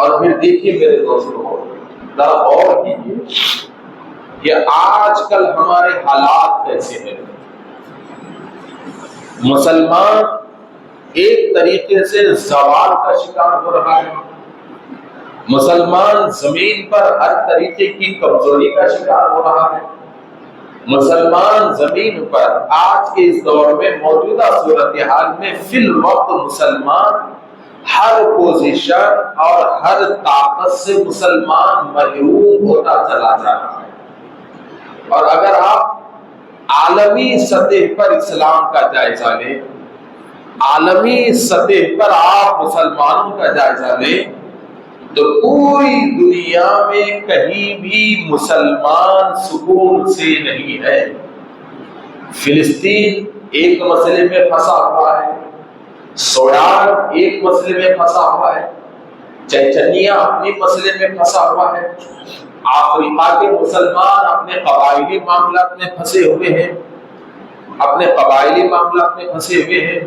اور پھر دیکھیے میرے دوستوں، ذرا غور کیجیے کہ آج کل ہمارے حالات کیسے ہیں۔ مسلمان ایک طریقے سے زوال کا شکار ہو رہا ہے، مسلمان زمین پر ہر طریقے کی کمزوری کا شکار ہو رہا ہے، مسلمان زمین پر آج کے اس دور میں موجودہ صورتحال میں فی الوقت مسلمان ہر پوزیشن اور ہر طاقت سے مسلمان محروم ہوتا چلا جا رہا ہے۔ اور اگر آپ عالمی سطح پر اسلام کا جائزہ لیں، عالمی سطح پر آپ مسلمانوں کا جائزہ لیں، تو پوری دنیا میں کہیں بھی مسلمان سکون سے نہیں ہے۔ فلسطین ایک مسئلے میں پھنسا ہوا ہے، سوڈان ایک مسئلے میں پھنسا ہوا ہے، چچنیا اپنے مسئلے میں پھنسا ہوا ہے، افریقہ کے مسلمان اپنے قبائلی معاملات میں پھنسے ہوئے ہیں، اپنے قبائلی معاملات میں پھنسے ہوئے ہیں،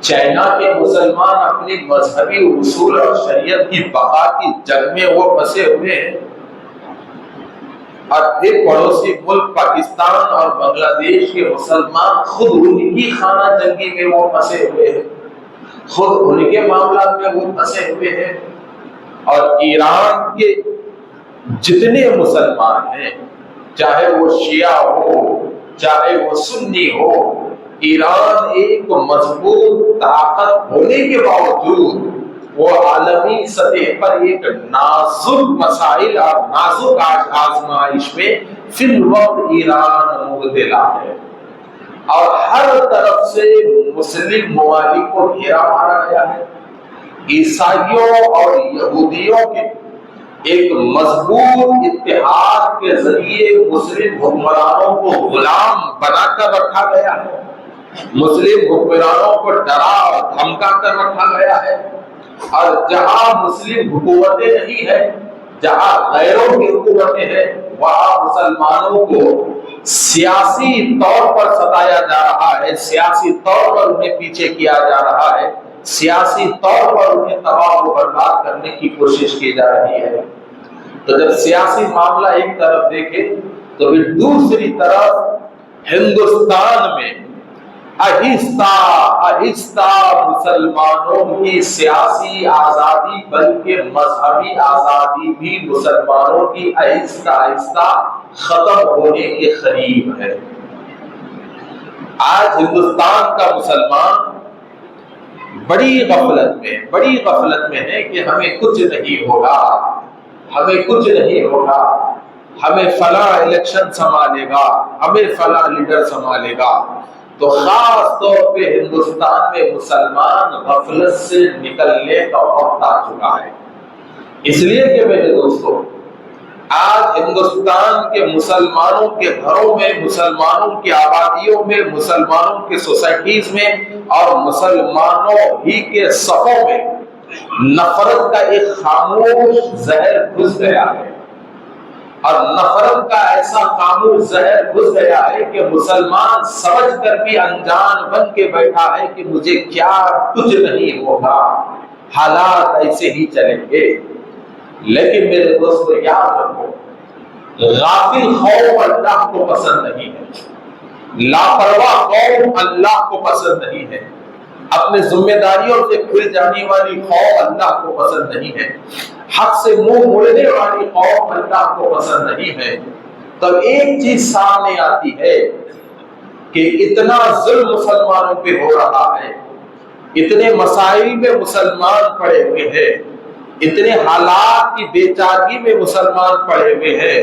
چائنا کے مسلمان اپنی مذہبی اصول اور شریعت کی بقا کی جنگ میں وہ پھنسے ہوئے ہیں، اور پھر پڑوسی ملک پاکستان اور بنگلہ دیش کے مسلمان خود ان کی خانہ جنگی میں وہ پھنسے ہوئے ہیں، خود ان کے معاملات میں وہ پھنسے ہوئے ہیں۔ اور ایران کے جتنے مسلمان ہیں، چاہے وہ شیعہ ہو چاہے وہ سنی ہو، ایران ایک مضبوط طاقت ہونے کے باوجود وہ عالمی سطح پر ایک نازک مسائل اور نازک آزمائش میں فی الوقت ایران مبتلا ہے، اور ہر طرف سے مسلم ممالک کو گھیرا مارا گیا ہے۔ عیسائیوں اور یہودیوں کے ایک مضبوط اتحاد کے ذریعے مسلم حکمرانوں کو غلام بنا کر رکھا گیا ہے، مسلم حکمرانوں کو ڈرا اور دھمکا کر رکھا گیا ہے، اور جہاں مسلم حکومتیں نہیں ہیں، جہاں غیروں کی حکومتیں ہیں، وہاں مسلمانوں کو سیاسی طور پر ستایا جا رہا ہے، سیاسی طور پر انہیں پیچھے کیا جا رہا ہے، سیاسی طور پر انہیں تباہ و برباد کرنے کی کوشش کی جا رہی ہے۔ تو جب سیاسی معاملہ ایک طرف دیکھے تو پھر دوسری طرف ہندوستان میں آہستہ آہستہ مسلمانوں کی سیاسی آزادی بلکہ مذہبی آزادی بھی مسلمانوں کی آہستہ آہستہ ختم ہونے کے قریب ہے۔ آج ہندوستان کا مسلمان بڑی غفلت میں ہے کہ ہمیں کچھ نہیں ہوگا، ہمیں کچھ نہیں ہوگا، ہمیں فلاں الیکشن سنبھالے گا، ہمیں فلاں لیڈر سنبھالے گا۔ تو خاص طور پہ ہندوستان میں مسلمان غفلت سے نکلنے کا وقت آ چکا ہے۔ اس لیے کہ میرے دوستو، آج ہندوستان کے مسلمانوں کے گھروں میں، مسلمانوں کی آبادیوں میں، مسلمانوں کے سوسائٹیز میں اور مسلمانوں ہی کے صفوں میں نفرت کا ایک خاموش زہر گھس گیا ہے، اور نفرت کا ایسا خاموش زہر گھس گیا ہے کہ مسلمان سمجھ کر بھی انجان بن کے بیٹھا ہے کہ مجھے کیا کچھ نہیں ہوگا، حالات ایسے ہی چلیں گے۔ لیکن میرے دوستو یاد رکھو، غافل قوم اللہ کو پسند نہیں ہے، لاپرواہ قوم اللہ کو پسند نہیں ہے، اپنے ذمہ داریوں سے کھل جانے والی قوم اللہ کو پسند نہیں ہے، حق سے منہ موڑنے والی قوم اللہ کو پسند نہیں ہے۔ تب ایک چیز سامنے آتی ہے کہ اتنا ظلم مسلمانوں پہ ہو رہا ہے، اتنے مسائل میں مسلمان پڑے ہوئے ہیں، اتنے حالات کی بے چارگی میں مسلمان پڑے ہوئے ہیں،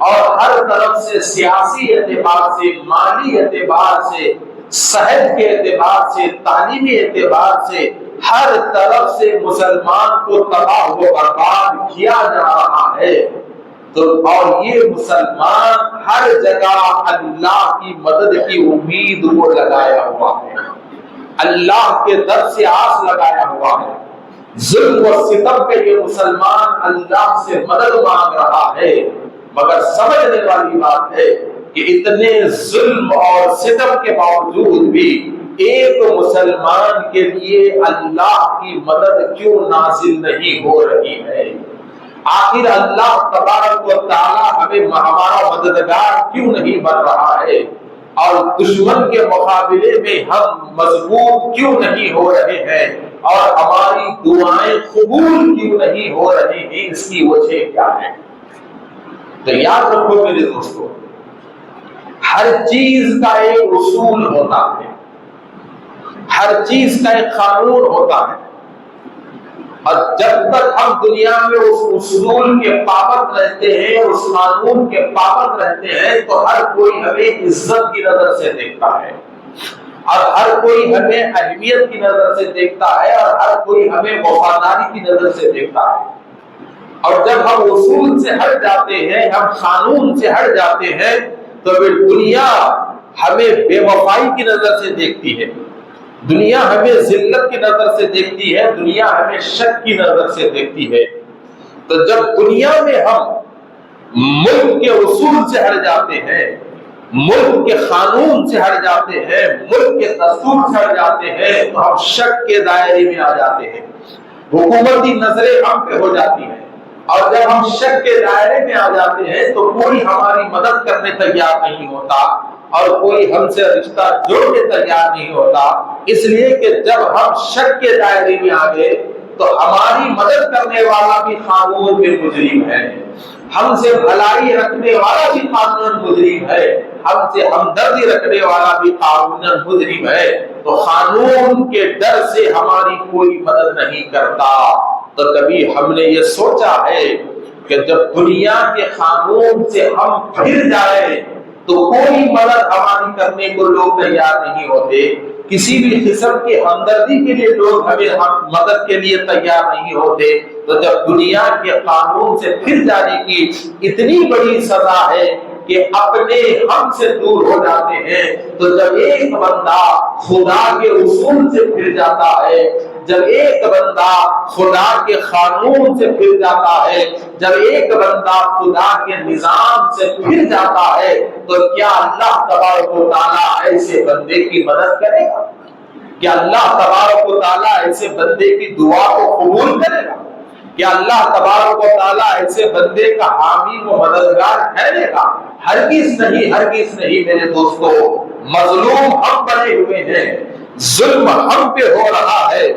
اور ہر طرف سے سیاسی اعتبار سے، مالی اعتبار سے، صحت کے اعتبار سے، تعلیمی اعتبار سے، ہر طرف سے مسلمان کو تباہ و برباد کیا جا رہا ہے۔ تو اور یہ مسلمان ہر جگہ اللہ کی مدد کی امید کو لگایا ہوا ہے، اللہ کے در سے آس لگایا ہوا ہے، ظلم و ستم پہ یہ مسلمان اللہ سے مدد مانگ رہا ہے، مگر سمجھنے والی بات ہے کہ اتنے ظلم اور ستم کے باوجود بھی ایک مسلمان کے لیے اللہ کی مدد کیوں نازل نہیں ہو رہی ہے؟ آخر اللہ تبارک و تعالی ہمیں ہمارا مددگار کیوں نہیں بن رہا ہے؟ اور دشمن کے مقابلے میں ہم مضبوط کیوں نہیں ہو رہے ہیں؟ اور ہماری دعائیں قبول کیوں نہیں ہو رہی ہیں؟ اس کی وجہ کیا ہے؟ تو یاد رکھو میرے دوستو، ہر چیز کا ایک اصول ہوتا ہے، ہر چیز کا ایک قانون ہوتا ہے، اور جب تک ہم دنیا میں اس اصول کے پابند رہتے ہیں، اس قانون کے پابند رہتے ہیں، تو ہر کوئی ہمیں عزت کی نظر سے دیکھتا ہے، اور ہر کوئی ہمیں اہمیت کی نظر سے دیکھتا ہے، اور ہر کوئی ہمیں وفاداری کی نظر سے دیکھتا ہے۔ اور جب ہم اصول سے ہٹ جاتے ہیں، ہم قانون سے ہٹ جاتے ہیں، تو پھر دنیا ہمیں بے وفائی کی نظر سے دیکھتی ہے، دنیا ہمیں ذلت کی نظر سے دیکھتی ہے، دنیا ہمیں شک کی نظر سے دیکھتی ہے۔ تو جب دنیا میں ہم ملک کے اصول سے ہٹ جاتے ہیں، ملک کے قانون سے ہٹ جاتے ہیں، ملک کے دستور سے ہٹ جاتے ہیں، تو ہم شک کے دائرے میں آ جاتے ہیں، حکومتی نظریں ہم پہ ہو جاتی ہیں، اور جب ہم شک کے دائرے میں آ جاتے ہیں تو کوئی ہماری مدد کرنے تیار نہیں ہوتا، اور کوئی ہم سے رشتہ جوڑنے تیار نہیں ہوتا، اس لیے کہ جب ہم شک کے دائرے میں آ گئے تو ہماری مدد کرنے والا بھی قانون میں مجرم ہے، ہم سے بھلائی رکھنے والا بھی قانون مجرم ہے، ہم سے ہمدردی رکھنے والا بھی قانون مجرم ہے، تو قانون کے ڈر سے ہماری کوئی مدد نہیں کرتا۔ تو کبھی ہم نے یہ سوچا ہے کہ جب دنیا کے قانون سے ہم پھر جائیں تو کوئی مدد ہماری کرنے کو لوگ تیار نہیں ہوتے، کسی بھی قسم کی ہمدردی کے لیے لوگ ہمیں مدد کے لیے تیار نہیں ہوتے، تو جب دنیا کے قانون سے پھر جانے کی اتنی بڑی سزا ہے کہ اپنے ہم سے دور ہو جاتے ہیں، تو جب ایک بندہ خدا کے اصول سے پھر جاتا ہے، جب ایک بندہ خدا کے قانون سے پھر جاتا ہے، جب ایک بندہ خدا کے نظام سے پھر جاتا ہے، تو کیا اللہ تبارک و تعالیٰ ایسے بندے کی مدد کرے گا؟ کیا اللہ تبارک و تعالیٰ ایسے بندے کی دعا کو قبول کرے گا؟ کیا اللہ تبارک و تعالیٰ ایسے بندے کا حامی و مددگار ٹھہرے گا؟ ہرگز نہیں، ہرگز نہیں میرے دوستو۔ مظلوم ہم بنے ہوئے ہیں، ظلم ہم پہ ہو رہا ہے،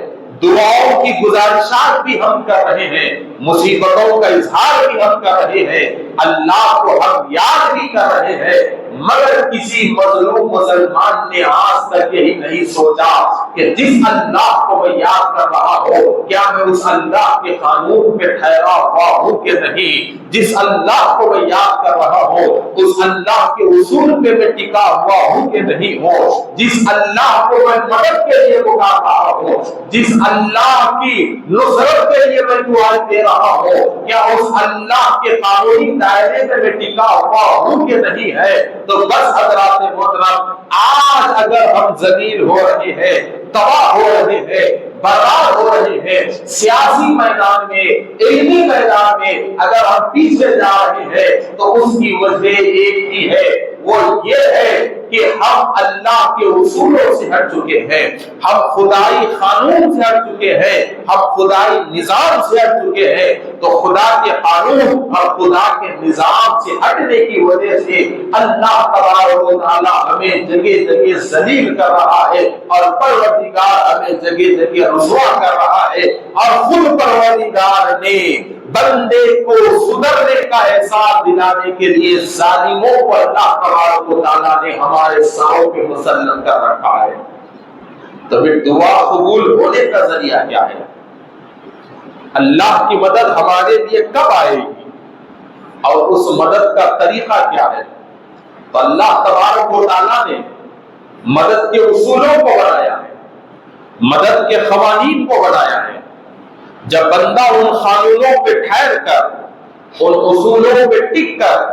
دعاؤں کی گزارشات بھی ہم کر رہے ہیں، مصیبتوں کا اظہار بھی ہم کر رہے ہیں، اللہ کو ہم یاد بھی کر رہے ہیں، مگر کسی مظلوم مسلمان نے آج تک یہی نہیں سوچا کہ جس اللہ کو میں یاد کر رہا ہوں، کیا میں اس اللہ کے قانون پہ ٹھہرا ہوا ہوں کہ نہیں؟ جس اللہ کو میں یاد کر رہا ہوں، اس اللہ کے اصول پہ میں ٹکا ہوا ہوں کہ نہیں ہوں؟ جس اللہ کو میں مدد کے لیے پکار رہا ہوں، جس اللہ کی نصرت کے لیے میں دعائیں دے رہا ہوں، کیا اس اللہ کے قانونی دائرے میں ٹکا ہوا ہوں کہ نہیں ہے؟ تو بس حضرات محترم، آج اگر ہم ذلیل ہو رہے ہیں، تباہ ہو رہے ہیں، برباد ہو رہے ہیں، سیاسی میدان میں، علمی میدان میں اگر ہم پیچھے جا رہے ہیں، تو اس کی وجہ ایک ہی ہے، وہ یہ ہے کہ ہم اللہ کے اصولوں سے ہٹ چکے ہیں، ہم خدائی قانون سے ہٹ چکے ہیں، ہم خدائی نظام سے ہٹ چکے ہیں۔ تو خدا کے قانون اور خدا کے نظام سے ہٹنے کی وجہ سے اللہ تبارک و تعالیٰ ہمیں جگہ جگہ ذلیل کر رہا ہے، اور پروردگار ہمیں جگہ جگہ رسوا کر رہا ہے، اور خود پروردگار نے بندے کو سدھرنے کا احساس دلانے کے لیے ظالموں کو اللہ تبارک و تعالیٰ نے ہمارے ساؤں پہ مسلط کر رکھا ہے۔ تو پھر دعا قبول ہونے کا ذریعہ کیا ہے؟ اللہ کی مدد ہمارے لیے کب آئے گی اور اس مدد کا طریقہ کیا ہے؟ تو اللہ تبارک و تعالیٰ نے مدد کے اصولوں کو بنایا ہے، مدد کے قوانین کو بنایا ہے۔ جب بندہ ان قانونوں پہ ٹھہر کر، ان اصولوں پہ ٹک کر،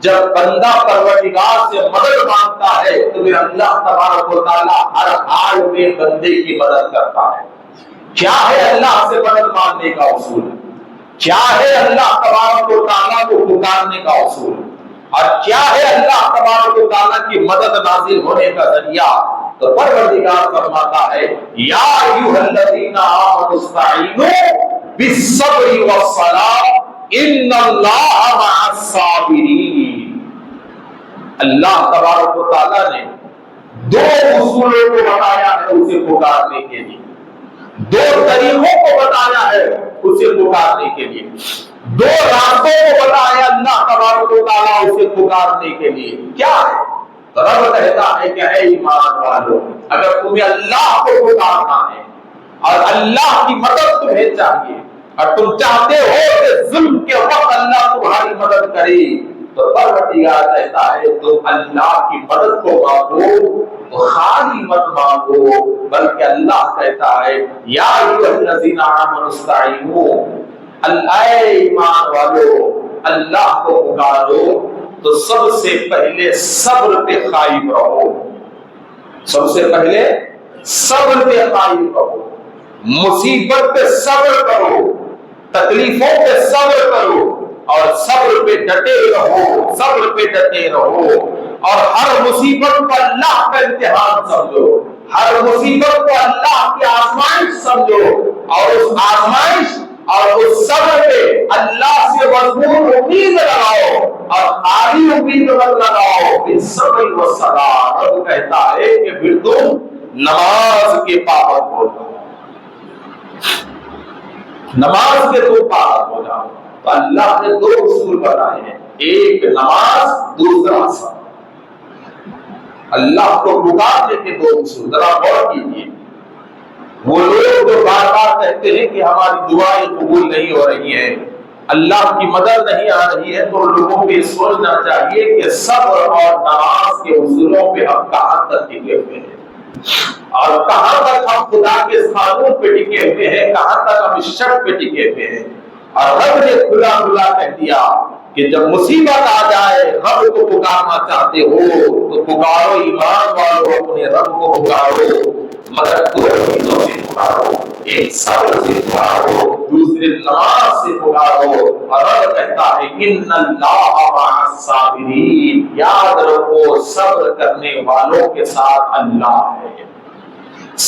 جب بندہ پروردگار سے مدد مانگتا ہے، تو پھر اللہ تبارک و تعالیٰ ہر حال میں بندے کی مدد کرتا ہے۔ کیا ہے اللہ سے مدد مانگنے کا اصول؟ کیا ہے اللہ تبارک و تعالیٰ کو پکارنے کا اصول؟ اور کیا ہے اللہ تبارک و تعالیٰ کی مدد نازل ہونے کا ذریعہ؟ تو پروردگار فرماتا ہے یا ایھا الذین آمنوا استعینوا بالصبر والصلاۃ ان اللہ مع الصابرین۔ اللہ تبارک و تعالیٰ نے دو اصولوں کو بتایا ہے اسے پکارنے کے لیے، دو طریقوں کو بتایا ہے اسے پکارنے کے لیے، دو راستوں کو بتایا اللہ تبارک و تعالیٰ اسے پکارنے کے لیے۔ کیا ہے؟ رب کہتا ہے کہ اے ایمان والو، اگر تمہیں اللہ کو پکارنا ہے اور اللہ کی مدد تمہیں چاہیے اور تم چاہتے ہو کہ ظلم کے وقت اللہ تمہاری مدد کرے، تو پروردگار کہتا ہے تم اللہ کی مدد کو مانگو تو خالی مت مانگو، بلکہ اللہ کہتا ہے یا ایھا الذین آمنوا استعینوا، اے ایمان والو اللہ کو پکارو تو سب سے پہلے صبر پہ قائم رہو، سب سے پہلے صبر پہ قائم رہو، مصیبت پہ صبر کرو، تکلیفوں پہ صبر کرو اور صبر پہ ڈٹے رہو، صبر پہ ڈٹے رہو، اور ہر مصیبت کو اللہ کا امتحان سمجھو، ہر مصیبت کو اللہ کی آزمائش سمجھو، اور اس آزمائش اور اس صبر پہ اللہ سے مضمون امید لگاؤ اور خالی امید مت لگاؤ، بالصبر والصلاۃ۔ رب کہتا ہے کہ پھر تم نماز کے پابند ہو جاؤ، نماز کے تم پابند ہو جاؤ۔ تو اللہ نے دو اصول بتائے ہیں، ایک نماز، دوسرا صبر۔ اللہ کو پکارنے کے دو اصول، ذرا غور کیجیے۔ وہ لوگ جو بار بار کہتے ہیں کہ ہماری دعائیں قبول نہیں ہو رہی ہیں، اللہ کی مدد نہیں آ رہی ہے، تو لوگوں کو یہ سوچنا چاہیے کہ صبر اور نماز کے اصولوں پہ ہم کہاں تک ٹکے ہوئے ہیں اور کہاں تک ہم خدا کے قانون پہ ٹکے ہوئے ہیں، کہاں تک ہم اس شرط پہ ٹکے ہوئے ہیں۔ اور رب نے کھلا کھلا کہہ دیا کہ جب مصیبت آ جائے رب کو پکارنا چاہتے ہو تو پکارو، ایمان والو اپنے رب کو پکارو، مگر دو چیزوں سے پکارو، ایک صبر سے پکارو، دوسرے نماز سے پکارو۔ اور رب کہتا ہے ان اللہ مع الصابرین، یاد رکھو صبر کرنے والوں کے ساتھ اللہ ہے،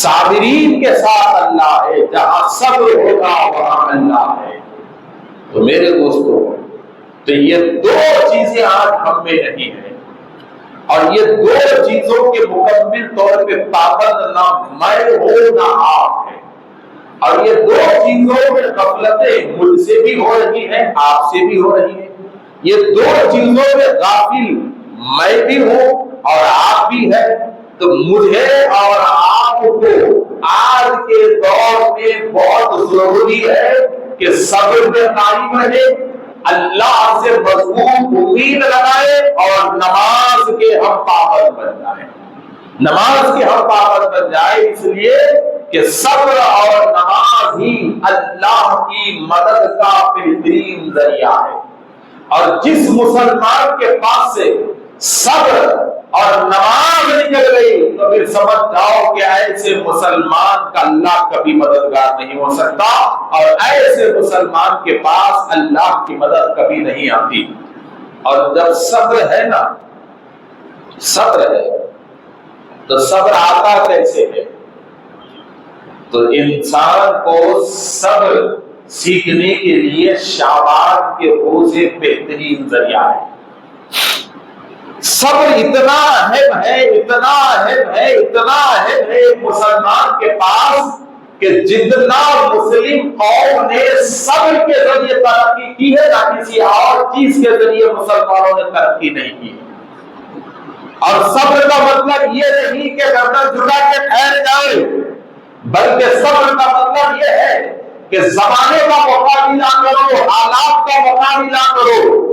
صابرین کے ساتھ اللہ ہے، جہاں صبر ہوگا وہاں اللہ ہے۔ تو میرے دوستو، تو یہ دو چیزیں آج ہم میں نہیں ہیں، اور یہ دو چیزوں کے مکمل طور پہ پابند نہ میں ہوں نہ آپ ہیں، اور یہ دو چیزوں میں غفلتیں مجھ سے بھی ہو رہی ہیں، آپ سے بھی ہو رہی ہیں، یہ دو چیزوں میں غافل میں بھی ہوں اور آپ بھی ہیں۔ تو مجھے اور آپ کو آج کے دور میں بہت ضروری ہے کہ صبر پہ قائم رہے، اللہ سے مضبوط امید لگائے اور نماز کے ہم پابند بن جائیں، نماز کے ہم پابند بن جائیں، اس لیے کہ صبر اور نماز ہی اللہ کی مدد کا بہترین ذریعہ ہے۔ اور جس مسلمان کے پاس سے صبر اور نماز نکل گئی تو پھر سمجھ جاؤ کہ ایسے مسلمان کا اللہ کبھی مددگار نہیں ہو سکتا، اور ایسے مسلمان کے پاس اللہ کی مدد کبھی نہیں آتی۔ اور جب صبر ہے نا، صبر ہے تو صبر آتا کیسے ہے؟ تو انسان کو صبر سیکھنے کے لیے شعبان کے روزے بہترین ذریعہ ہے۔ صبر اتنا اہم ہے، اتنا اہم ہے، اتنا اہم ہے مسلمان کے پاس کہ جتنا مسلم قوم نے صبر کے ذریعے ترقی کی ہے نہ کسی اور چیز کے ذریعے مسلمانوں نے ترقی نہیں کی۔ اور صبر کا مطلب یہ نہیں کہ گردن جھکا کے ٹھہر جائے، بلکہ صبر کا مطلب یہ ہے کہ زمانے کا مقابلہ کرو، حالات کا مقابلہ کرو،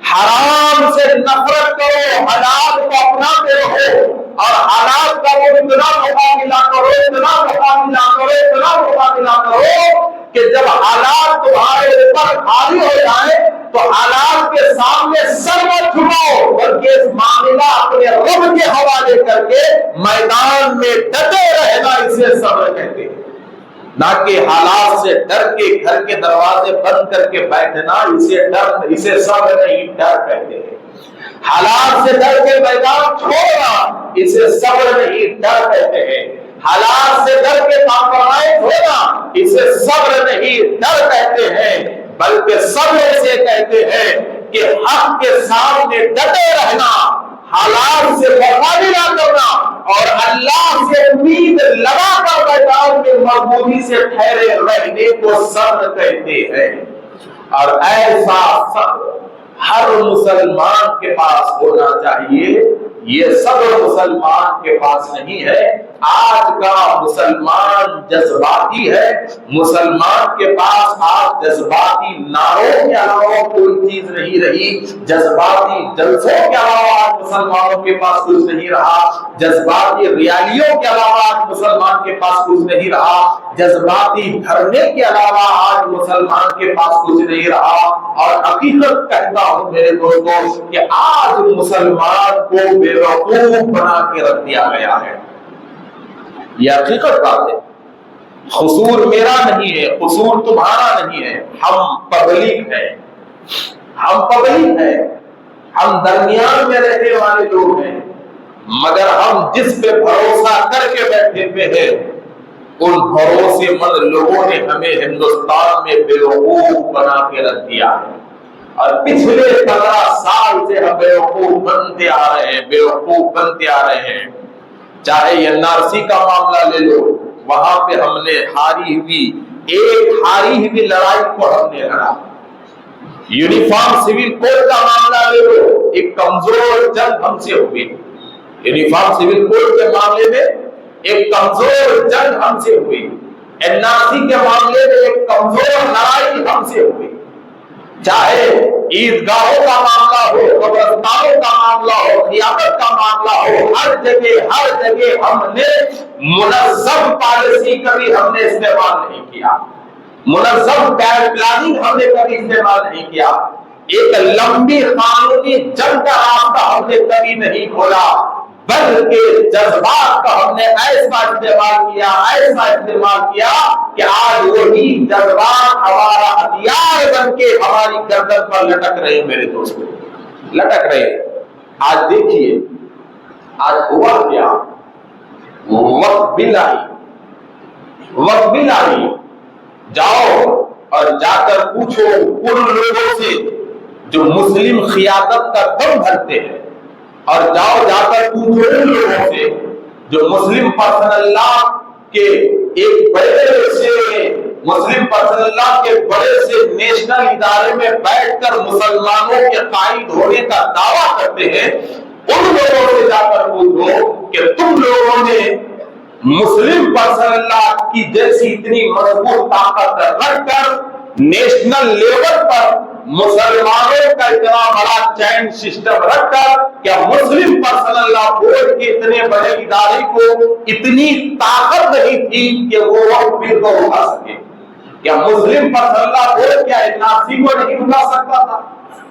حرام سے نفرت کرو، حلال کو اپناتے رہو، اور حالات کا وہ اتنا مقابلہ کرو، اتنا مقابلہ کرو، اتنا مقابلہ کرو کہ جب حالات تمہارے اوپر بھاری ہو جائے تو حالات کے سامنے سر مت جھکاؤ، بلکہ اس معاملہ اپنے رب کے حوالے کر کے میدان میں ڈٹے رہنا، اسے صبر کہتے ہیں۔ نہ کہ حالات سے ڈر کے گھر کے دروازے بند کر کے بیٹھنا، اسے صبر نہیں ڈر کہتے ہیں۔ حالات سے ڈر کے میدان چھوڑنا اسے صبر نہیں ڈر کہتے ہیں. حالات سے ڈر کے کمپرومائز ہونا اسے صبر نہیں ڈر کہتے ہیں، بلکہ صبر سے کہتے ہیں کہ حق کے سامنے ڈٹے رہنا، حالات سے مقابلہ کرنا اور اللہ سے امید لگا کر میدان میں مضبوطی سے ٹھہرے رہنے کو صبر کہتے ہیں. اور ایسا صبر ہر مسلمان کے پاس ہونا چاہیے. یہ صبر مسلمان کے پاس نہیں ہے. آج کا مسلمان جذباتی ہے. مسلمان کے پاس آج جذباتی نعروں کے علاوہ کوئی چیز نہیں رہی. جذباتی جلسوں کے علاوہ آج مسلمانوں کے پاس کچھ نہیں رہا. جذباتی ریالیوں کے علاوہ آج مسلمان کے پاس کچھ نہیں رہا. جذباتی دھرنے کے علاوہ آج مسلمان کے پاس کچھ نہیں رہا. اور حقیقت کہتا ہوں میرے دوستوں کہ آج مسلمان کو بیوقوف بنا کے رکھ دیا گیا ہے. یہ حقیقت بات ہے. قصور میرا نہیں ہے، قصور تمہارا نہیں ہے. ہم پبلک ہیں، ہم پبلک ہیں، ہم درمیان میں رہنے والے لوگ ہیں. مگر ہم جس پہ بھروسہ کر کے بیٹھے ہوئے ہیں ان بھروسے مند لوگوں نے ہمیں ہندوستان میں بیوقوف بنا کے رکھ دیا ہے. اور پچھلے 15 سال سے ہم بیوقوف بنتے آ رہے ہیں، بیوقوف بنتے آ رہے ہیں. چاہے این آر سی کا معاملہ لے لو، وہاں پہ ہم نے ہاری ہوئی لڑائی کو ہم نے لڑا. یونیفارم سول کوڈ کا معاملہ لے لو، ایک کمزور جنگ ہم سے ہوئی. یونیفارم سول کوڈ کے معاملے میں ایک کمزور جنگ ہم سے ہوئی. این آر سی کے معاملے میں ایک کمزور لڑائی ہم سے ہوئی. چاہے عیدگاہوں کا معاملہ ہو، قبرستانوں کا معاملہ ہو، قیادت کا معاملہ ہو، ہر جگہ ہم نے منظم پالیسی کبھی ہم نے استعمال نہیں کیا. منظم پلاننگ ہم نے کبھی استعمال نہیں کیا. ایک لمبی قانونی جنگ کا راستہ ہم نے کبھی نہیں کھولا، بلکہ جذبات کا ہم نے ایسا استعمال کیا کہ آج وہی جذبات ہمارا ہتھیار بن کے ہماری گردن پر لٹک رہے ہیں. میرے دوستوں لٹک رہے ہیں. آج دیکھیے آج ہوا کیا، وقت بھی لائی. جاؤ اور جا کر پوچھو ان لوگوں سے جو مسلم قیادت کا دم بھرتے ہیں، اور جاؤ جا کر پوچھو ان لوگوں سے جو مسلم پرسنل لا کے ایک بڑے سے نیشنل ادارے میں بیٹھ کر مسلمانوں کے قائد ہونے کا دعویٰ کرتے ہیں. ان لوگوں سے جا کر پوچھو کہ تم لوگوں نے مسلم پرسنل لا کی جیسی اتنی مضبوط طاقت رکھ کر نیشنل لیول پر مسلمانوں کا اتنا بڑا چین سسٹم رکھ کر کیا مسلم پرسنل لا بورڈ کے اتنے بڑے ادارے کو اتنی طاقت نہیں تھی کہ وہ وقت بل کو رکا سکے؟ کیا مسلم پرسنل لا بورڈ کیا این آر سی کو نہیں رکا سکتا تھا؟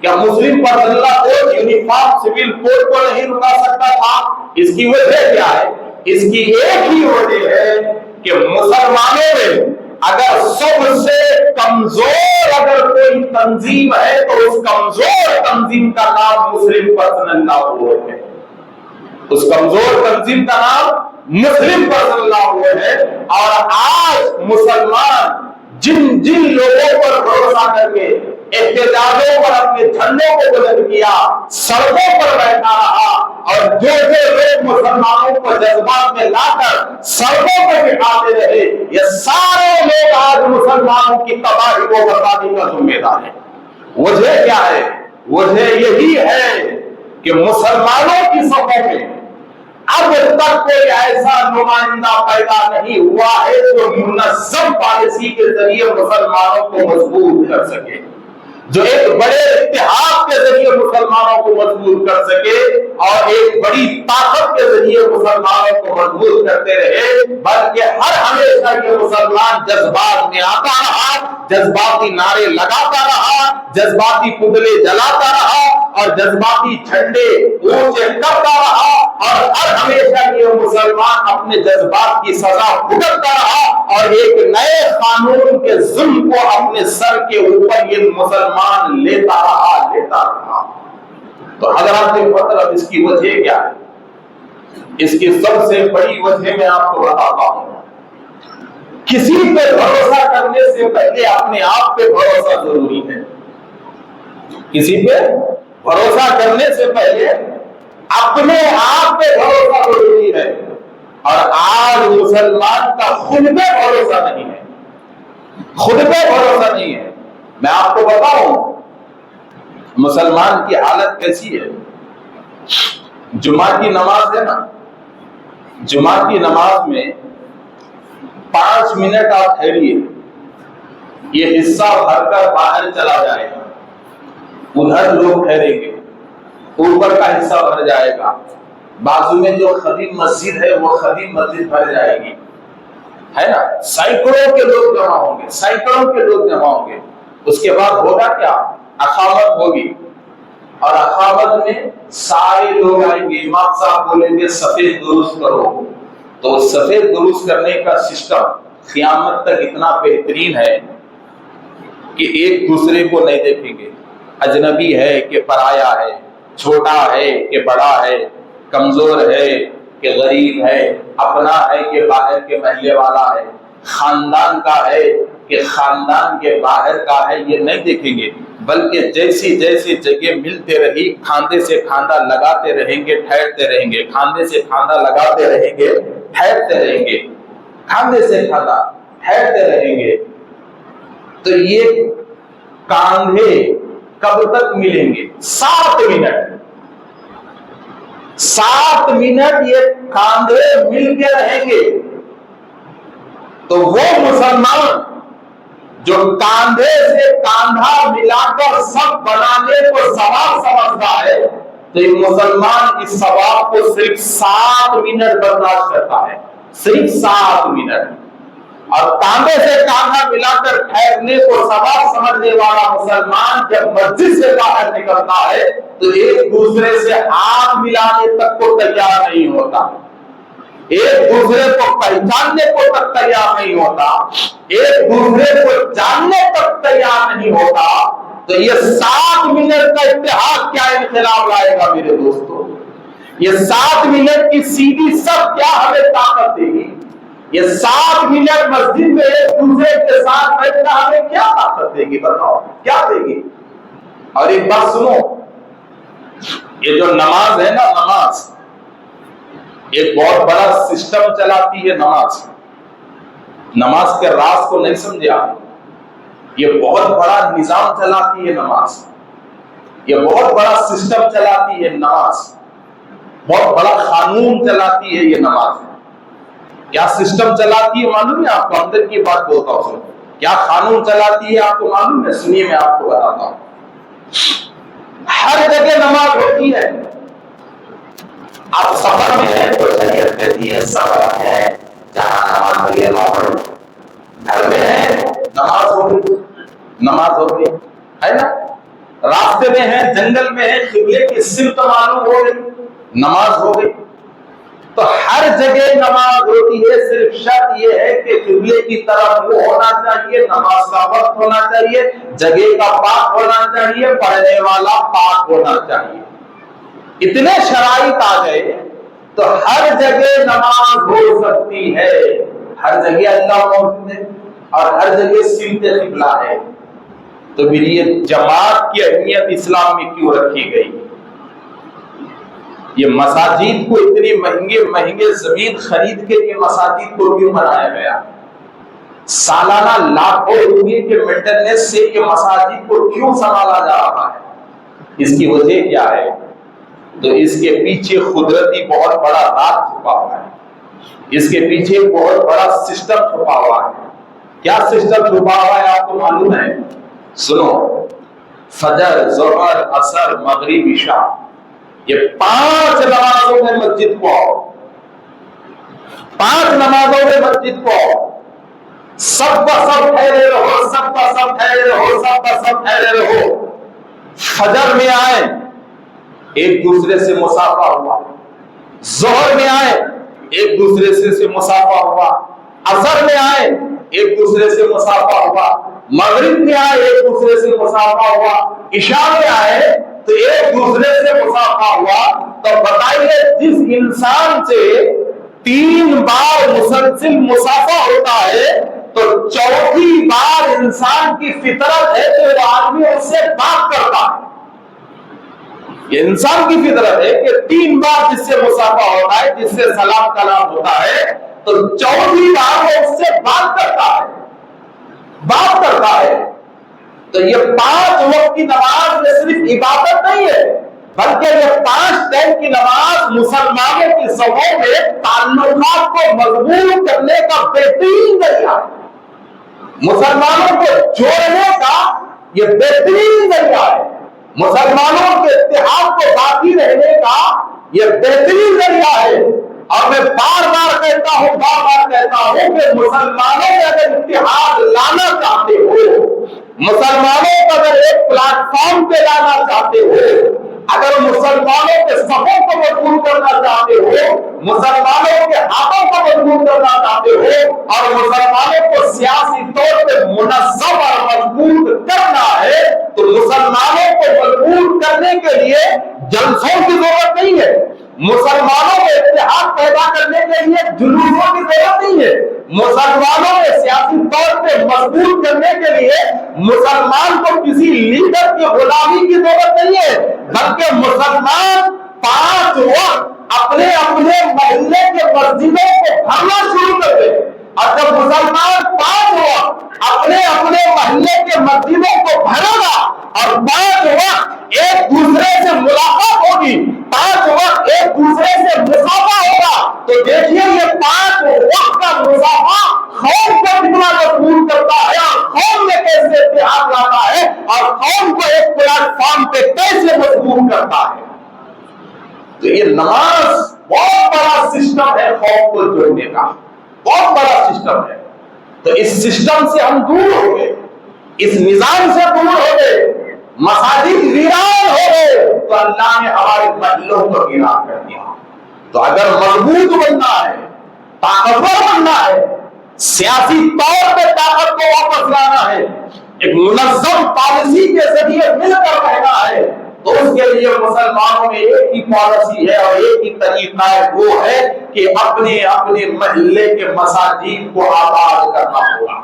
کیا مسلم پرسنل لا بورڈ یونیفارم سول کوڈ کو نہیں رکا سکتا تھا؟ اس کی وجہ کیا ہے؟ اس کی ایک ہی وجہ ہے کہ مسلمانوں میں اگر سب سے کمزور اگر کوئی تنظیم ہے تو اس کمزور تنظیم کا نام مسلم پرسنل لا بورڈ ہے. اس کمزور تنظیم کا نام مسلم پرسنل لا بورڈ ہے. اور آج مسلمان جن لوگوں پر بھروسہ کر کے احتجاجوں پر اپنے جھنڈوں کو بلند کیا، سڑکوں پر بیٹھا رہا، اور جو لوگ مسلمانوں کو جذبات میں لا کر سڑکوں پر بٹھاتے رہے، یہ سارے لوگ آج مسلمانوں کی تباہی و بربادی کا ذمہ دار ہیں. وجہ کیا ہے؟ وجہ یہی ہے کہ مسلمانوں کی صفوں میں اب تک کوئی ایسا نمائندہ پیدا نہیں ہوا ہے جو منظم پالیسی کے ذریعے مسلمانوں کو مضبوط کر سکے، جو ایک بڑے اتحاد کے ذریعے مسلمانوں کو مضبوط کر سکے اور ایک بڑی طاقت کے ذریعے مسلمانوں کو مضبوط کرتے رہے. بلکہ ہر ہمیشہ یہ مسلمان جذبات میں آتا رہا، جذباتی نعرے لگاتا رہا، جذباتی پتلے جلاتا رہا اور جذباتی جھنڈے اونچے کرتا رہا، اور ہر ہمیشہ یہ مسلمان اپنے جذبات کی سزا بھگتتا رہا اور ایک نئے قانون کے ظلم کو اپنے سر کے اوپر یہ مسلمان لیتا رہا. تو حضرات محترم اس کی وجہ کیا ہے؟ اس کی سب سے بڑی وجہ میں آپ کو بتاتا ہوں، کسی پہ بھروسہ کرنے سے پہلے اپنے آپ پہ بھروسہ ضروری ہے۔ کسی پہ بھروسہ کرنے سے پہلے اپنے آپ پہ بھروسہ ضروری ہے، اور آج مسلمان کا خود پہ بھروسہ نہیں ہے، خود پہ بھروسہ نہیں ہے۔ میں آپ کو بتاؤں مسلمان کی حالت کیسی ہے۔ جمعہ کی نماز ہے نا، جمعہ کی نماز میں 5 منٹ آپ ٹھہریے، یہ حصہ بھر کر باہر چلا جائے گا، ادھر لوگ ٹھہریں گے، اوپر کا حصہ بھر جائے گا، بازو میں جو قدیم مسجد ہے وہ قدیم مسجد بھر جائے گی، ہے نا، سینکڑوں کے لوگ جمع ہوں گے، سینکڑوں کے لوگ جمع ہوں گے۔ اس کے بعد ہوگا کیا؟ اقامت ہوگی، اور اقامت میں سارے لوگ آئیں گے، امام صاحب بولیں گے سفید درست کرو، تو سفید درست کرنے کا سسٹم قیامت تک اتنا بہترین ہے کہ ایک دوسرے کو نہیں دیکھیں گے، اجنبی ہے کہ پرایا ہے، چھوٹا ہے کہ بڑا ہے، کمزور ہے کہ غریب ہے، اپنا ہے کہ باہر کے محلے والا ہے، خاندان کا ہے کہ خاندان کے باہر کا ہے، یہ نہیں دیکھیں گے، بلکہ جیسی جیسی جگہ ملتے رہی کھاندے سے کھاندہ لگاتے رہیں گے، ٹھہرتے رہیں گے، کھاندے سے کھاندہ لگاتے رہیں گے، ٹھہرتے رہیں گے، کھاندے سے کھاندہ ٹھہرتے رہیں گے۔ تو یہ کاندھے کب تک ملیں گے؟ 7 منٹ، 7 منٹ یہ کاندھے مل کے رہیں گے۔ تو وہ مسلمان جو کاندھے سے کاندھا ملا کر سب بنانے کو ثواب سمجھتا ہے، تو یہ مسلمان اس ثواب کو صرف 7 منٹ برداشت کرتا ہے، صرف 7 منٹ۔ اور کاندھے سے کاندھا ملا کر ٹھہرنے کو ثواب سمجھنے والا مسلمان جب مسجد سے باہر نکلتا ہے تو ایک دوسرے سے ہاتھ ملانے تک کو تیار نہیں ہوتا، ایک دوسرے کو پہچاننے کو تک تیار نہیں ہوتا، ایک دوسرے کو جاننے تک تیار نہیں ہوتا۔ تو یہ 7 منٹ کا اتحاد کیا انقلاب لائے گا میرے دوستو؟ یہ 7 منٹ کی سیدھی سب کیا ہمیں طاقت دے گی؟ یہ 7 منٹ مسجد میں ایک دوسرے کے ساتھ بیٹھنا ہمیں کیا طاقت دے گی؟ بتاؤ کیا دے گی؟ اور ایک بات سنو، یہ جو نماز ہے نا، نماز ایک بہت بڑا سسٹم چلاتی ہے۔ نماز کے راز کو نہیں سمجھے آپ، یہ بہت بڑا نظام چلاتی ہے نماز، یہ بہت بڑا سسٹم چلاتی ہے نماز، بہت بڑا قانون چلاتی ہے یہ نماز۔ کیا سسٹم چلاتی ہے معلوم ہے آپ کو؟ اندر کی بات بولتا ہوں، کیا قانون چلاتی ہے آپ کو معلوم ہے؟ سنیے میں آپ کو بتاتا ہوں۔ ہر جگہ نماز ہوتی ہے، آپ سفر میں ہیں تو شریعت کہتی ہے سفر ہے جہاں نماز کے لیے موقع، گھر میں ہے نماز ہو گئی، نماز ہو گئی، ہے نا، راستے میں ہے، جنگل میں ہے، قبلے کی سمت معلوم ہو گئی، نماز ہو گئی۔ تو ہر جگہ نماز ہوتی ہے، صرف شرط یہ ہے کہ قبلے کی طرف منہ ہونا چاہیے، نماز کا وقت ہونا چاہیے، جگہ کا پاک ہونا چاہیے، پڑھنے والا پاک ہونا چاہیے۔ اتنے شرائط آ گئے تو ہر جگہ نماز ہو سکتی ہے، ہر جگہ اللہ موجود ہے اور ہر جگہ سمت قبلہ ہے۔ تو پھر یہ جماعت کی اہمیت اسلام میں کیوں رکھی گئی؟ یہ مساجد کو اتنی مہنگے زمین خرید کے یہ مساجد کو کیوں بنایا گیا؟ سالانہ لاکھوں روپے کے مینٹیننس سے یہ مساجد کو کیوں سنبھالا جا رہا ہے؟ اس کی وجہ کیا ہے؟ تو اس کے پیچھے قدرتی بہت بڑا راز چھپا ہوا ہے، اس کے پیچھے بہت بڑا سسٹم چھپا ہوا ہے۔ کیا سسٹم چھپا ہوا ہے آپ کو معلوم ہے؟ سنو، فجر، ظہر، عصر، مغرب، عشاء، یہ 5 نمازوں میں مسجد کو آؤ، 5 نمازوں میں مسجد کو آؤ، سب کا سب ٹھہرے رہو، سب کا سب ٹھہرے رہو، سب کا سب ٹھہرے رہو۔ فجر میں آئے ایک دوسرے سے مصافحہ ہوا، ظہر میں آئے ایک دوسرے سے مصافحہ ہوا، عصر میں آئے ایک دوسرے سے مصافحہ ہوا، مغرب میں آئے ایک دوسرے سے مصافحہ ہوا، عشاء میں آئے تو ایک دوسرے سے مصافحہ ہوا. تو بتائیے جس انسان سے 3 بار مسلسل مصافحہ ہوتا ہے تو چوتھی بار انسان کی فطرت ہے کہ وہ آدمی اس سے بات کرتا ہے. یہ انسان کی فطرت ہے کہ 3 بار جس سے مصافحہ ہوتا ہے, جس سے سلام کلام ہوتا ہے, تو چوتھی بار وہ اس سے بات کرتا ہے. تو یہ 5 وقت کی نماز میں صرف عبادت نہیں ہے, بلکہ یہ 5 ٹائم کی نماز مسلمانوں کی صفوں میں تعلقات کو مضبوط کرنے کا بہترین ذریعہ ہے. مسلمانوں کو جوڑنے کا یہ بہترین ذریعہ ہے. مسلمانوں کے اتحاد کو باقی رہنے کا یہ بہترین ذریعہ ہے. اور میں بار بار کہتا ہوں کہ مسلمانوں میں اگر اتحاد لانا چاہتے ہو, مسلمانوں کو اگر ایک پلیٹ فارم پہ لانا چاہتے ہو, اگر مسلمانوں کے صفوں کو مضبوط کرنا چاہتے ہو, مسلمانوں کے ہاتھوں کو مضبوط کرنا چاہتے ہو, اور مسلمانوں کو سیاسی طور پہ منظم اور مضبوط کرنا ہے, تو مسلمانوں کو مضبوط کرنے کے لیے جلسوں کی ضرورت نہیں ہے. مسلمانوں میں اتحاد پیدا کرنے کے لیے جلوسوں کی ضرورت نہیں ہے. مسلمانوں میں سیاسی طور پہ مضبوط کرنے کے لیے مسلمان کو کسی لیڈر کی غلامی کی ضرورت نہیں ہے, بلکہ مسلمان 5 وقت اپنے محلے کے مسجدوں کو بھرنا شروع کر دے. اور جب مسلمان 5 وقت اپنے محلے کے مسجدوں کو بھرے گا اور 5 وقت ایک دوسرے سے ملاقات ہوگی, 5 وقت ایک دوسرے سے مصافحہ ہوگا, تو دیکھیے یہ 5 وقت کا مصافحہ قوم کو کتنا مضبوط کرتا ہے, اور قوم میں کیسے اتحاد لاتا ہے, اور قوم کو ایک پلیٹ فارم پہ کیسے مضبوط کرتا ہے. تو یہ نماز بہت بڑا سسٹم ہے قوم کو جوڑنے کا, بہت بڑا سسٹم ہے. تو اس سسٹم سے ہم دور ہو گئے, اس نظام سے دور ہو گئے, مساجد ویران ہو گئے, تو اللہ نے ہمارے محلوں کو ویران کر دیا. تو اگر مضبوط بننا ہے, طاقتور بننا ہے, سیاسی طور پہ طاقت کو واپس لانا ہے, ایک منظم پالیسی کے ذریعے مل کر رہنا ہے, تو اس کے لیے مسلمانوں میں ایک ہی پالیسی ہے اور ایک ہی طریقہ ہے, وہ ہے کہ اپنے محلے کے مساجد کو آباد کرنا ہوگا.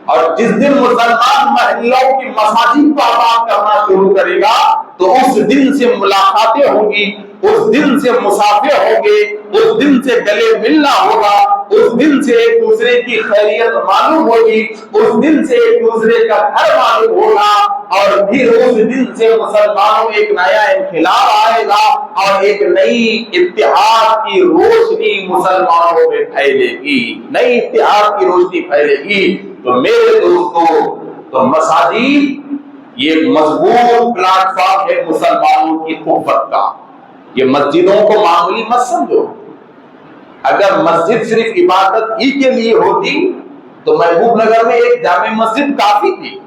اور جس دن مسلمان محلوں کی مساجد کو آباد کرنا شروع کرے گا تو اس دن سے ملاقاتیں ہوں گی, اس دن سے مصافحے ہوں گے, اس دن سے گلے ملنا ہوگا, اس دن سے ایک دوسرے کی خیریت معلوم ہوگی, اس دن سے ایک دوسرے کا گھر معلوم ہوگا, اور پھر اس دن سے مسلمانوں میں ایک نیا انقلاب آئے گا اور ایک نئی اتحاد کی روشنی مسلمانوں میں پھیلے گی, نئی اتحاد کی روشنی پھیلے گی. تو میرے دوستو, تو مساجد یہ مضبوط پلیٹ فارم ہے مسلمانوں کی قوت کا. یہ مسجدوں کو معمولی مت سمجھو. اگر مسجد صرف عبادت ہی کے لیے ہوتی تو محبوب نگر میں ایک جامع مسجد کافی تھی.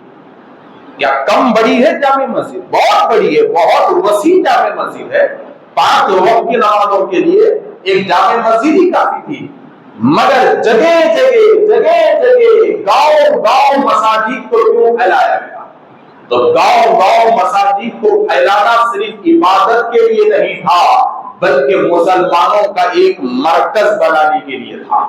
یا کم بڑی ہے جامع مسجد؟ بہت بڑی ہے, بہت وسیع جامع مسجد ہے. 5 وقت کی نمازوں کے لیے ایک جامع مسجد ہی کافی تھی. مگر جگہ گاؤں مساجد کو کیوں پھیلایا گیا؟ تو گاؤں مساجد کو پھیلانا صرف عبادت کے لیے نہیں تھا, بلکہ مسلمانوں کا ایک مرکز بنانے کے لیے تھا,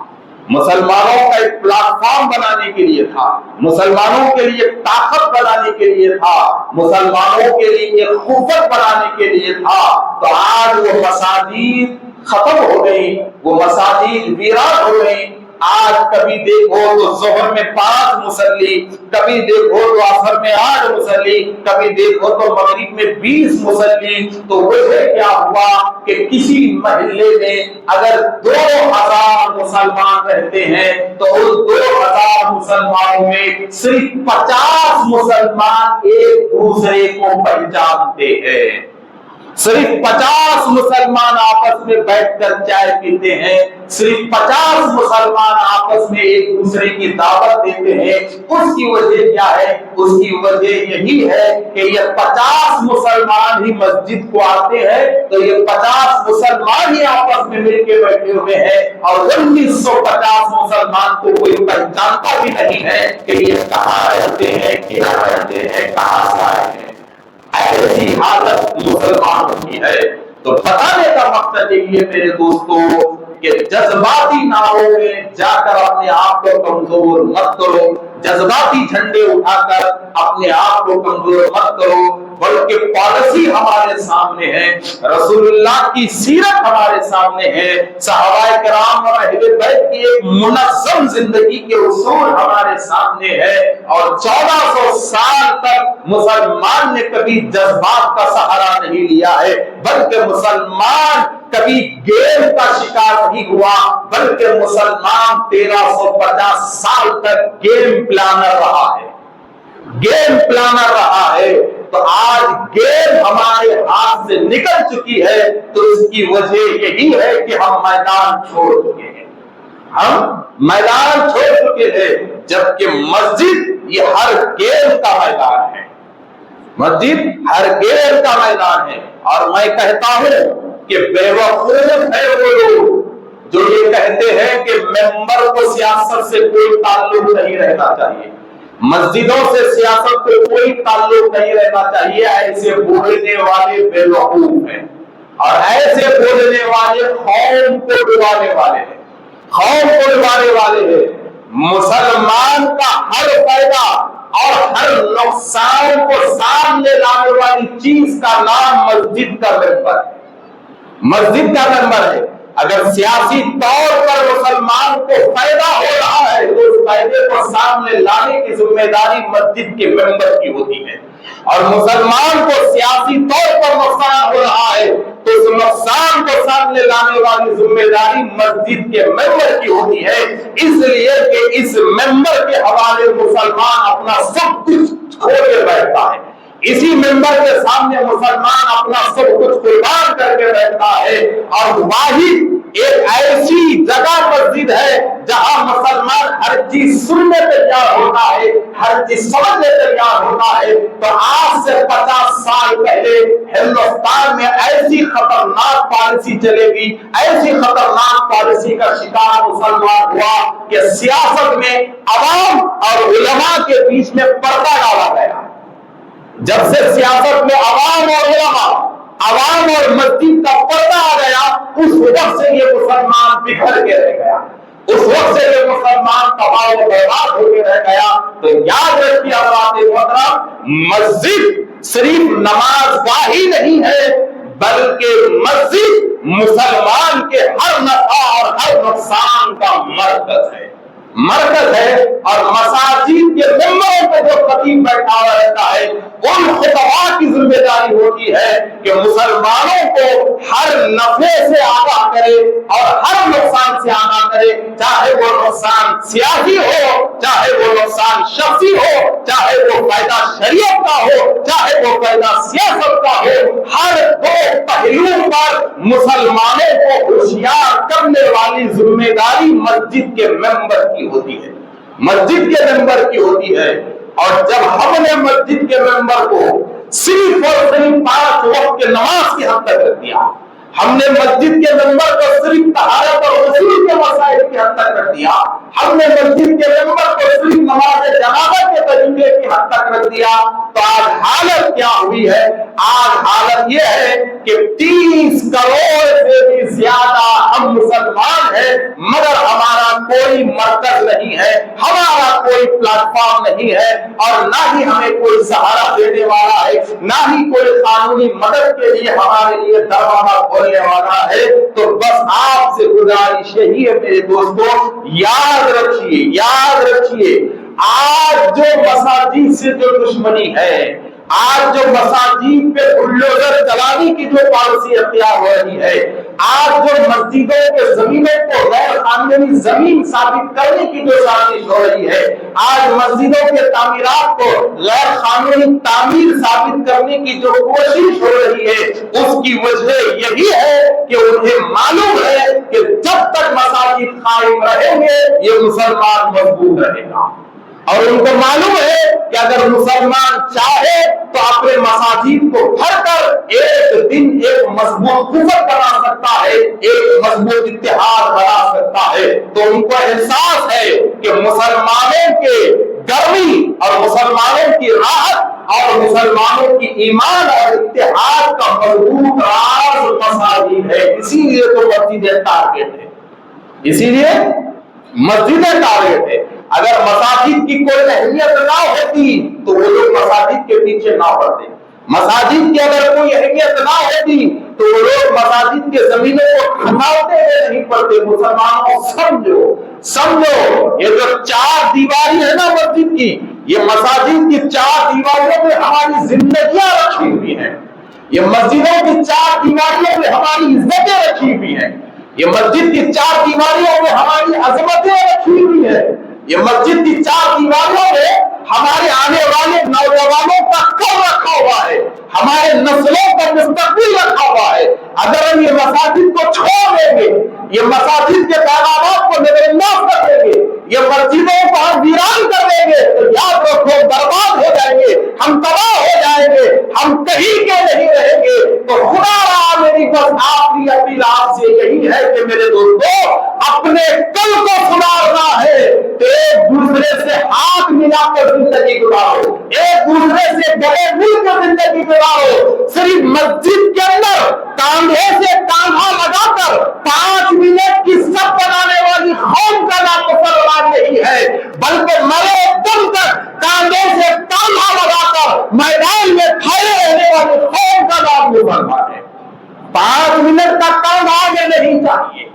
مسلمانوں کا ایک پلیٹ فارم بنانے کے لیے تھا, مسلمانوں کے لیے طاقت بنانے کے لیے تھا, مسلمانوں کے لیے ایک قوت بنانے کے لیے تھا. تو آج وہ مساجد ختم ہو گئی, وہ مساجد ویران ہو گئی. آج کبھی دیکھو تو ظہر میں 5 مصلی, کبھی دیکھو تو عصر میں 8 مصلی, کبھی دیکھو تو مغرب میں 20 مصلی. تو وجہ کیا ہوا کہ کسی محلے میں اگر 2000 مسلمان رہتے ہیں تو ان 2000 مسلمانوں میں صرف 50 مسلمان ایک دوسرے کو پہچانتے ہیں. صرف 50 مسلمان آپس میں بیٹھ کر چائے پیتے ہیں, صرف 50 مسلمان آپس میں ایک دوسرے کی دعوت دیتے ہیں. اس کی وجہ کیا ہے؟ اس کی وجہ یہی ہے کہ یہ 50 مسلمان ہی مسجد کو آتے ہیں, تو یہ 50 مسلمان ہی آپس میں مل کے بیٹھے ہوئے ہیں, اور 1950 مسلمان کو کوئی پہچانتا بھی نہیں ہے کہ یہ کہاں رہتے ہیں, کیا رہتے ہیں, کہاں سے آئے ہیں. ایسی حالت مسلمانوں کی ہے۔ تو بتانے کا مقصد یہ میرے دوستوں کہ جذباتی نعروں میں جا کر اپنے آپ کو کمزور مت کرو، جذباتی جھنڈے اٹھا کر اپنے آپ کو کمزور مت کرو، بلکہ پالیسی ہمارے سامنے ہے، رسول اللہ کی سیرت ہمارے سامنے ہے، صحابہ کرام اور اہل بیت کی ایک منظم زندگی کے اصول ہمارے سامنے ہے، اور 1400 سال تک مسلمان نے کبھی جذبات کا سہارا نہیں لیا ہے، بلکہ مسلمان کبھی گیم کا شکار نہیں ہوا، بلکہ مسلمان 1350 سال تک گیم پلانر رہا ہے، گیم پلانر رہا ہے۔ تو آج گیم ہمارے ہاتھ سے نکل چکی ہے، تو اس کی وجہ یہی ہے کہ ہم میدان چھوڑ چکے ہیں، ہم میدان چھوڑ چکے ہیں، جبکہ مسجد یہ ہر گیم کا میدان ہے، مسجد ہر گیم کا میدان ہے۔ اور میں کہتا ہوں کہ بے وقوف ہے وہ لوگ جو یہ کہتے ہیں کہ ممبر کو سیاست سے کوئی تعلق نہیں رہنا چاہیے، مسجدوں سے سیاست کو کوئی تعلق نہیں رہنا چاہیے۔ ایسے بولنے والے بے وقوف ہیں، اور ایسے بولنے والے قوم کو ڈبانے والے ہیں، قوم کو ڈبانے والے ہیں۔ مسلمان کا ہر فائدہ اور ہر نقصان کو سامنے لانے والی چیز کا نام مسجد کا ممبر ہے، مسجد کا ممبر ہے۔ اگر سیاسی طور پر مسلمان کو فائدہ ہو رہا ہے تو اس فائدے کو سامنے لانے کی ذمہ داری مسجد کے ممبر کی ہوتی ہے، اور مسلمان کو سیاسی طور پر نقصان ہو رہا ہے تو اس نقصان کو سامنے لانے والی ذمہ داری مسجد کے ممبر کی ہوتی ہے، اس لیے کہ اس ممبر کے حوالے مسلمان اپنا سب کچھ کھو کے بیٹھتا ہے، اسی ممبر کے سامنے مسلمان اپنا سب کچھ قربان کر کے بیٹھتا ہے، اور واحد ایک ایسی جگہ مسجد ہے جہاں مسلمان ہر چیز سننے تیار ہوتا ہے، ہر چیز سمجھنے تیار ہوتا ہے۔ تو آج سے 50 سال پہلے ہندوستان میں ایسی خطرناک پالیسی چلے گی، ایسی خطرناک پالیسی کا شکار مسلمان ہوا کہ سیاست میں عوام اور علماء کے بیچ میں پردہ ڈالا گیا۔ جب سے سیاست میں عوام اور علماء، عوام اور مسجد کا پردہ آ گیا، اس وقت سے یہ مسلمان بکھر کے رہ گیا، اس وقت سے یہ مسلمان تباہ و برباد ہو کے رہ گیا۔ تو یاد رکھیے حضرات محترم، مسجد صرف نماز گاہ ہی نہیں ہے، بلکہ مسجد مسلمان کے ہر نفع اور ہر نقصان کا مرکز ہے، مرکز ہے۔ اور مساجد کے ممبروں پہ جو خطیب بیٹھا ہوا رہتا ہے، ان خطبات کی ذمہ داری ہوتی ہے کہ مسلمانوں کو ہر نفع سے آگاہ کرے اور ہر نقصان سے آگاہ کرے، چاہے وہ نقصان سیاسی ہو، چاہے وہ نقصان شخصی ہو، چاہے وہ فائدہ شریعت کا ہو، چاہے وہ فائدہ سیاست کا ہو، ہر دو پہلوؤں پر مسلمانوں کو ہوشیار کرنے والی ذمہ داری مسجد کے ممبر کی ہوتی ہے، مسجد کے ممبر کی ہوتی ہے۔ اور جب ہم نے مسجد کے ممبر کو صرف اور صرف 5 وقت کے نماز کی حد تک رکھ دیا، ہم نے مسجد کے ممبر کو صرف طہارت اور غسل کے مسائل کی حد تک رکھ دیا، ہم نے مسجد کے ممبر کو صرف نماز جنازہ کے طریقے کی حد تک رکھ دیا، تو آج حالت کیا ہوئی ہے؟ آج حالت یہ ہے کہ 30 کروڑ سے بھی زیادہ ہم مسلمان ہیں، مگر ہمارا کوئی مرکز نہیں ہے، ہمارا کوئی پلیٹ فارم نہیں ہے، اور نہ ہی ہمیں کوئی سہارا دینے والا ہے، نہ ہی کوئی قانونی مدد کے لیے ہمارے لیے دروازہ کھولنے والا ہے۔ تو بس آپ سے گزارش یہی ہے میرے دوستوں، یاد رکھیے، یاد رکھیے، آج جو مساجد سے جو دشمنی ہے، آج جو مساجد پہ بلڈوزر چلانے کی جو پالیسی اختیار ہو رہی ہے، آج جو مسجدوں کے زمینوں کو غیر قانونی زمین ثابت کرنے کی جو سازش ہو رہی ہے، آج مسجدوں کے تعمیرات کو غیر قانونی تعمیر ثابت کرنے کی جو کوشش ہو رہی ہے، اس کی وجہ یہی ہے کہ انہیں معلوم ہے کہ جب تک مساجد قائم رہیں گے یہ مسلمان مضبوط رہے گا، اور ان کو معلوم ہے کہ اگر مسلمان چاہے تو اپنے مساجد کو بھر کر ایک دن ایک مضبوط قوت بنا سکتا ہے، ایک مضبوط اتحاد بنا سکتا ہے۔ تو ان کو احساس ہے کہ مسلمانوں کے گرمی اور مسلمانوں کی راحت اور مسلمانوں کی ایمان اور اتحاد کا مضبوط راز مساجد ہے. اسی لیے تو مسجدیں ٹارگیٹ ہے، اسی لیے مسجدیں ٹارگیٹ ہے. اگر مساجد کی کوئی اہمیت نہ ہوتی تو وہ لوگ مساجد کے پیچھے نہ پڑتے. مساجد کی اگر کوئی اہمیت نہ ہوتی تو وہ لوگ مساجد کے زمینوں کو کھنگالتے ہوئے نہیں پڑتے. مسلمانوں سمجھو یہ جو چار دیواری ہے نا مسجد کی، یہ مساجد کی چار دیواریوں میں ہماری زندگیاں رکھی ہوئی ہیں. یہ مسجدوں کی چار دیواریوں میں ہماری عزتیں رکھی ہوئی ہیں. یہ مسجد کی چار دیواریوں میں ہماری عظمتیں رکھی ہوئی ہیں. یہ مسجد کی چار دیواریوں میں ہمارے آنے والے نوجوانوں کا کل رکھا ہوا ہے، ہمارے نسلوں کا مستقبل رکھا ہوا ہے. اگر ہم یہ مساجد کو چھوڑ دیں گے، یہ مساجد کے پیغامات کو نظر انداز کر دیں گے، یہ مسجدوں کو ہم ویران کر دیں گے تو یاد رکھو برباد ہو جائیں گے، ہم تباہ ہو جائیں گے، ہم کہیں کے نہیں رہیں گے. تو خدا رہا میری بس آخری اپیل آپ سے یہی ہے کہ میرے دوستو اپنے کل کو سدھارنا ہے تو ایک دوسرے سے ہاتھ ملا کر زندگی گزارو، ایک دوسرے سے گلے مل کر زندگی گزارو. صرف مسجد کے اندر کاندھے سے کاندھا لگا کر 5 منٹ کی سب بنانے والی قوم کا نام مسلمان نہیں ہے، بلکہ مرے دم تک کاندھے سے کاندھا لگا کر میدان میں کھڑے رہنے والی قوم کا نام مسلمان ہے. 5 منٹ تک کاندھا آگے نہیں چاہیے،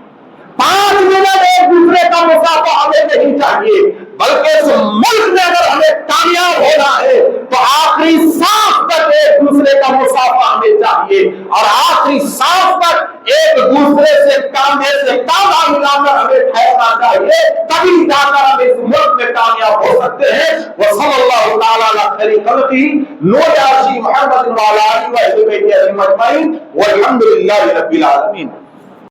5 منٹ ایک دوسرے کا مسافہ ہمیں نہیں چاہیے، بلکہ اس ملک میں اگر ہمیں کامیاب ہونا ہے تو آخری سانس تک ایک دوسرے کا مسافہ ہمیں چاہیے، اور آخری سانس تک ایک دوسرے سے کاندھے سے کاندھا ملا کر ہمیں ٹھہرنا چاہیے. تبھی جا کر ہم اس ملک میں کامیاب ہو سکتے ہیں. وصلی اللہ تعالی علی خیر خلقہ نور عاشق محمد وعلی آلہ وصحبہ اجمعین والحمد للہ رب العالمین.